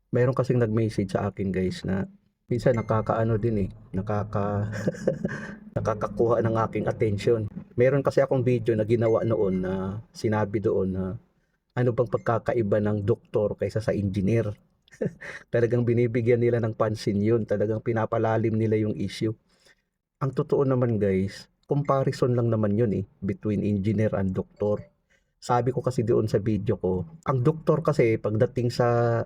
Meron kasing nag-message sa akin guys na minsan nakakaano din nakakakuha ng aking attention. Meron kasi akong video na ginawa noon na sinabi doon na ano bang pagkakaiba ng doktor kaysa sa engineer. Talagang binibigyan nila ng pansin yun, talagang pinapalalim nila yung issue. Ang totoo naman guys, comparison lang naman yun between engineer and doktor. Sabi ko kasi doon sa video ko, ang doktor kasi pagdating sa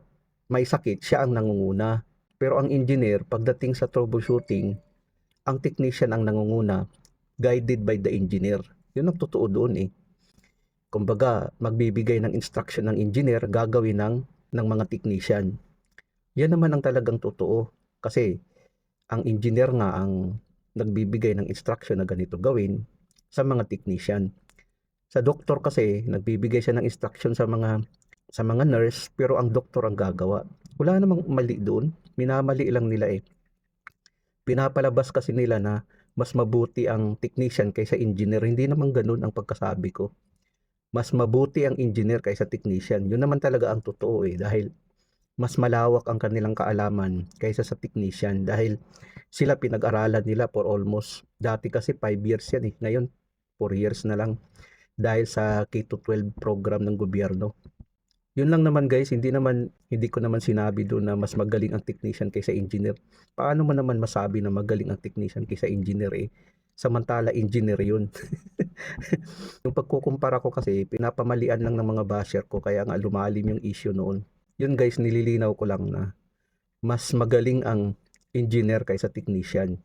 may sakit, siya ang nangunguna. Pero ang engineer, pagdating sa troubleshooting, ang technician ang nangunguna, guided by the engineer. Yun ang totoo doon Kumbaga, magbibigay ng instruction ng engineer, gagawin ng mga technician. Yan naman ang talagang totoo. Kasi, ang engineer nga ang nagbibigay ng instruction na ganito gawin sa mga technician. Sa doktor kasi, nagbibigay siya ng instruction sa mga nurse, pero ang doktor ang gagawa. Wala namang mali doon. Minamali lang nila Pinapalabas kasi nila na mas mabuti ang technician kaysa engineer. Hindi naman ganun ang pagkasabi ko. Mas mabuti ang engineer kaysa technician. Yun naman talaga ang totoo dahil mas malawak ang kanilang kaalaman kaysa sa technician dahil sila pinag-aralan nila for almost, dati kasi 5 years yan ngayon 4 years na lang dahil sa K-12 program ng gobyerno. Yun lang naman guys, hindi ko naman sinabi doon na mas magaling ang technician kaysa engineer. Paano mo naman masabi na magaling ang technician kaysa engineer Samantala engineer yun. Yung pagkukumpara ko kasi, pinapamalian lang ng mga basher ko kaya nga lumalim yung issue noon. Yun guys, nililinaw ko lang na mas magaling ang engineer kaysa technician.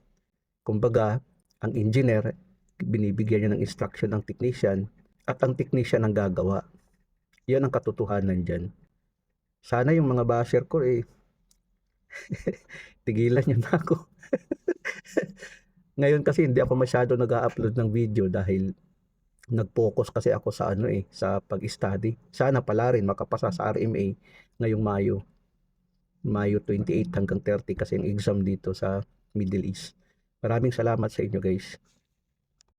Kumbaga, ang engineer, binibigyan niya ng instruction ang technician at ang technician ang gagawa. Yan ang katotohanan dyan. Sana yung mga basher ko tigilan nyo na ako. Ngayon kasi hindi ako masyado nag-upload ng video dahil nag-focus kasi ako sa sa pag-study. Sana pala rin makapasa sa RMA ngayong Mayo 28 hanggang 30 kasi ang exam dito sa Middle East. Maraming salamat sa inyo guys.